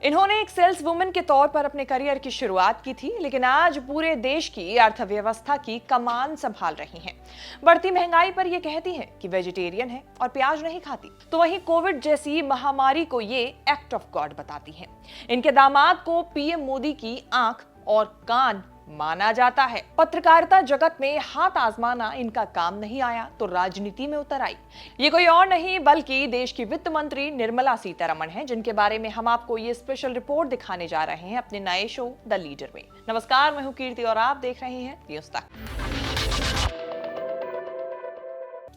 इन्होंने एक sales women के तौर पर अपने करियर की शुरुआत की थी, लेकिन आज पूरे देश की अर्थव्यवस्था की कमान संभाल रही हैं। बढ़ती महंगाई पर ये कहती हैं कि वेजिटेरियन है और प्याज नहीं खाती, तो वहीं कोविड जैसी महामारी को ये एक्ट ऑफ गॉड बताती हैं। इनके दामाद को पीएम मोदी की आंख और कान माना जाता है। पत्रकारिता जगत में हाथ आजमाना इनका काम नहीं आया तो राजनीति में उतर आई। ये कोई और नहीं बल्कि देश की वित्त मंत्री निर्मला सीतारमण हैं, जिनके बारे में हम आपको ये स्पेशल रिपोर्ट दिखाने जा रहे हैं अपने नए शो द लीडर में। नमस्कार, मैं हूं कीर्ति और आप देख रहे हैं न्यूज़ तक।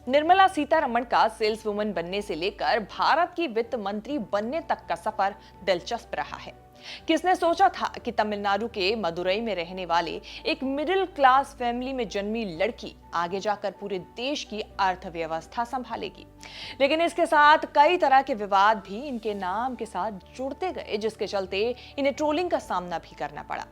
निर्मला सीतारमण का सेल्स वुमन बनने से लेकर भारत की वित्त मंत्री बनने तक का सफर दिलचस्प रहा है। किसने सोचा था कि तमिलनाडु के मदुरई में रहने वाले एक मिडिल क्लास फैमिली में जन्मी लड़की आगे जाकर पूरे देश की अर्थव्यवस्था संभालेगी। लेकिन इसके साथ कई तरह के विवाद भी इनके नाम के साथ जुड़ते गए, जिसके चलते इन्हें ट्रोलिंग का सामना भी करना पड़ा।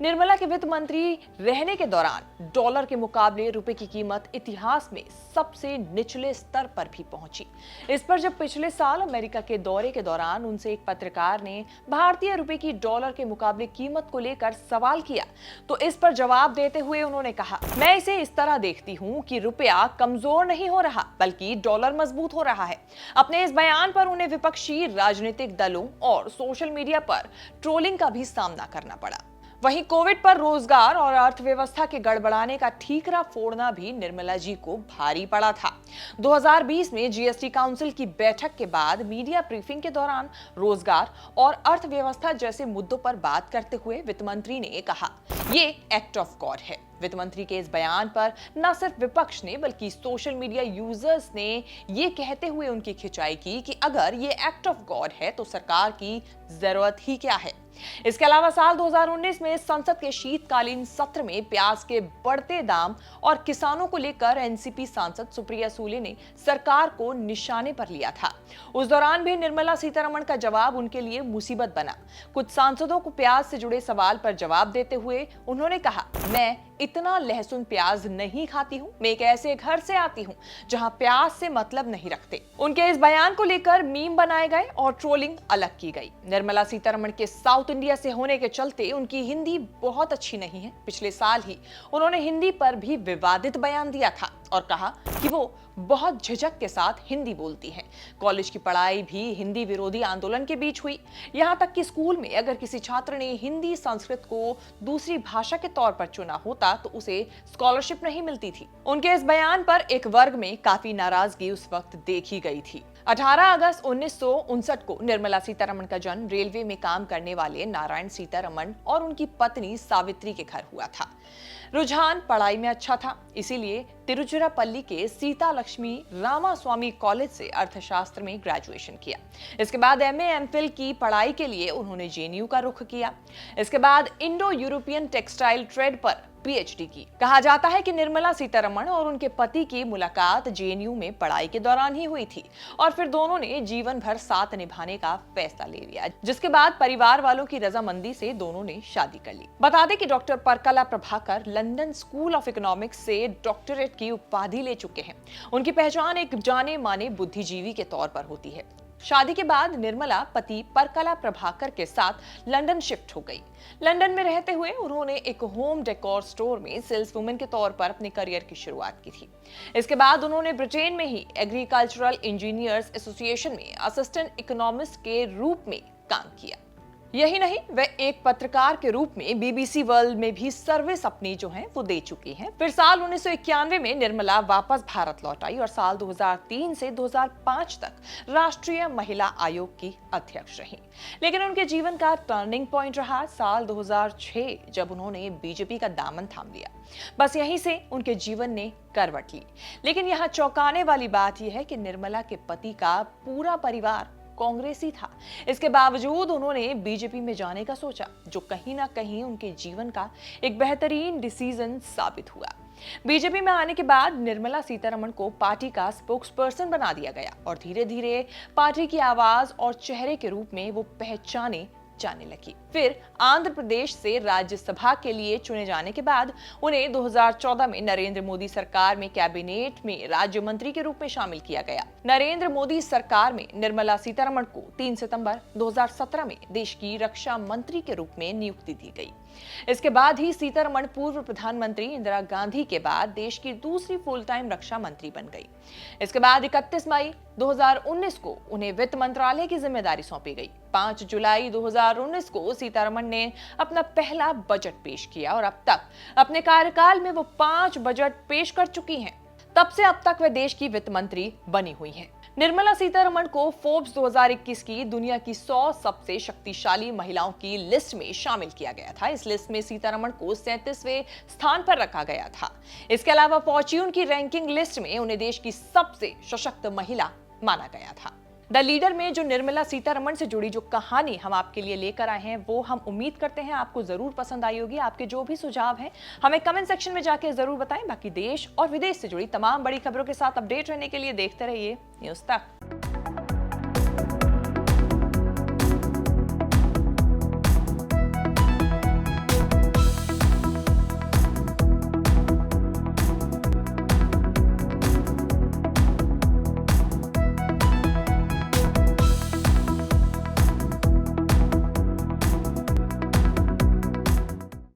निर्मला के वित्त मंत्री रहने के दौरान डॉलर के मुकाबले रुपए की कीमत इतिहास में सबसे निचले स्तर पर भी पहुंची। इस पर जब पिछले साल अमेरिका के दौरे के दौरान उनसे एक पत्रकार ने भारतीय रुपए की डॉलर के मुकाबले कीमत को लेकर सवाल किया, तो इस पर जवाब देते हुए उन्होंने कहा, मैं इसे इस तरह देखती हूं कि रुपया कमजोर नहीं हो रहा बल्कि डॉलर मजबूत हो रहा है। अपने इस बयान पर उन्हें विपक्षी राजनीतिक दलों और सोशल मीडिया पर ट्रोलिंग का भी सामना करना पड़ा। वहीं कोविड पर रोजगार और अर्थव्यवस्था के गड़बड़ाने का ठीकरा फोड़ना भी निर्मला जी को भारी पड़ा था। 2020 में जीएसटी काउंसिल की बैठक के बाद मीडिया ब्रीफिंग के दौरान रोजगार और अर्थव्यवस्था जैसे मुद्दों पर बात करते हुए वित्त मंत्री ने कहा, ये एक्ट ऑफ गॉड है। वित्त मंत्री के इस बयान पर न सिर्फ विपक्ष ने बल्कि सोशल मीडिया यूजर्स ने ये कहते हुए उनकी खिंचाई की कि अगर ये एक्ट ऑफ गॉड है तो सरकार की जरूरत ही क्या है। इसके अलावा साल 2019 में संसद के शीतकालीन सत्र में प्याज के बढ़ते दाम और किसानों को लेकर एनसीपी सांसद सुप्रिया सूले ने सरकार को निशाने पर लिया था। उस दौरान भी निर्मला सीतारमण का जवाब उनके लिए मुसीबत बना। कुछ सांसदों को प्याज से जुड़े सवाल पर जवाब देते हुए उन्होंने कहा, मैं इतना लहसुन प्याज नहीं खाती हूँ, मैं एक ऐसे घर से आती हूँ जहाँ प्याज से मतलब नहीं रखते। उनके इस बयान को लेकर मीम बनाए गए और ट्रोलिंग अलग की गई। निर्मला सीतारमण के साउथ इंडिया से होने के चलते उनकी हिंदी बहुत अच्छी नहीं है। पिछले साल ही उन्होंने हिंदी पर भी विवादित बयान दिया था और कहा कि वो बहुत झिझक के साथ हिंदी बोलती हैं। कॉलेज की पढ़ाई भी हिंदी विरोधी आंदोलन के बीच हुई। यहाँ तक कि स्कूल में अगर किसी छात्र ने हिंदी संस्कृत को दूसरी भाषा के तौर पर चुना होता तो उसे स्कॉलरशिप नहीं मिलती थी। उनके इस बयान पर एक वर्ग में काफी नाराजगी उस वक्त देखी गई थी। 18 अगस्त 1959 को निर्मला सीतारमण का जन्म रेलवे में काम करने वाले नारायण सीतारमण और उनकी पत्नी सावित्री के घर हुआ था। रुझान पढ़ाई में अच्छा था, इसीलिए तिरुचिरापल्ली के सीता लक्ष्मी रामास्वामी कॉलेज से अर्थशास्त्र में ग्रेजुएशन किया। इसके बाद एमए एमफिल की पढ़ाई के लिए उन्होंने जेएनयू का रुख किया। इसके बाद इंडो यूरोपियन टेक्सटाइल ट्रेड पर पीएचडी की। कहा जाता है कि निर्मला सीतारमण और उनके पति की मुलाकात जेएनयू में पढ़ाई के दौरान ही हुई थी और फिर दोनों ने जीवन भर साथ निभाने का फैसला ले लिया, जिसके बाद परिवार वालों की रजामंदी से दोनों ने शादी कर ली। बता दें कि doctor Parakala Prabhakar London School of Economics से डॉक्टरेट की उपाधि ले चुके हैं। उनकी पहचान एक जाने माने बुद्धिजीवी के तौर पर होती है। शादी के बाद निर्मला पति परकला प्रभाकर के साथ लंदन शिफ्ट हो गई। लंदन में रहते हुए उन्होंने एक होम डेकोर स्टोर में सेल्स वुमेन के तौर पर अपने करियर की शुरुआत की थी। इसके बाद उन्होंने ब्रिटेन में ही एग्रीकल्चरल इंजीनियर्स एसोसिएशन में असिस्टेंट इकोनॉमिस्ट के रूप में काम किया। यही नहीं, वे एक पत्रकार के रूप में बीबीसी वर्ल्ड में भी सर्विस अपनी जो है वो दे चुकी हैं। फिर साल 1991 में निर्मला वापस भारत लौट आई और साल 2003 से 2005 तक राष्ट्रीय महिला आयोग की अध्यक्ष रहीं। लेकिन उनके जीवन का टर्निंग पॉइंट रहा साल 2006, जब उन्होंने बीजेपी का दामन थाम लिया। बस यहीं से उनके जीवन ने करवट ली। लेकिन यहाँ चौंकाने वाली बात यह है कि निर्मला के पति का पूरा परिवार कांग्रेसी था। इसके बावजूद उन्होंने बीजेपी में जाने का सोचा, जो कहीं ना कहीं उनके जीवन का एक बेहतरीन डिसीजन साबित हुआ। बीजेपी में आने के बाद निर्मला सीतारमण को पार्टी का स्पोक्सपर्सन बना दिया गया और धीरे धीरे पार्टी की आवाज और चेहरे के रूप में वो पहचाने जाने लगी। फिर आंध्र प्रदेश से राज्यसभा के लिए चुने जाने के बाद उन्हें 2014 में नरेंद्र मोदी सरकार में कैबिनेट में राज्य मंत्री के रूप में शामिल किया गया। नरेंद्र मोदी सरकार में निर्मला सीतारमण को 3 सितंबर 2017 में देश की रक्षा मंत्री के रूप में नियुक्ति दी गई। इसके बाद ही सीतारमण पूर्व प्रधानमंत्री इंदिरा गांधी के बाद देश की दूसरी फुल टाइम रक्षा मंत्री बन गई। इसके बाद 31 मई 2019 को उन्हें वित्त मंत्रालय की जिम्मेदारी सौंपी गई। 5 जुलाई 2019 को सीतारमण ने अपना पहला बजट पेश किया और अब तक अपने कार्यकाल में वो 5 बजट पेश कर चुकी हैं। तब से अब तक वे देश की वित्त मंत्री बनी हुई हैं। निर्मला सीतारमण को फोर्ब्स 2021 की दुनिया की 100 सबसे शक्तिशाली महिलाओं की लिस्ट में शामिल किया गया था। इस लिस्ट में सीतारमण को 37वें स्थान पर रखा गया था। इसके अलावा फॉर्च्यून की रैंकिंग लिस्ट में उन्हें देश की सबसे सशक्त महिला माना गया था। द लीडर में जो निर्मला सीतारमण से जुड़ी जो कहानी हम आपके लिए लेकर आए हैं, वो हम उम्मीद करते हैं आपको जरूर पसंद आई होगी। आपके जो भी सुझाव हैं हमें कमेंट सेक्शन में जाके जरूर बताएं। बाकी देश और विदेश से जुड़ी तमाम बड़ी खबरों के साथ अपडेट रहने के लिए देखते रहिए न्यूज़ तक।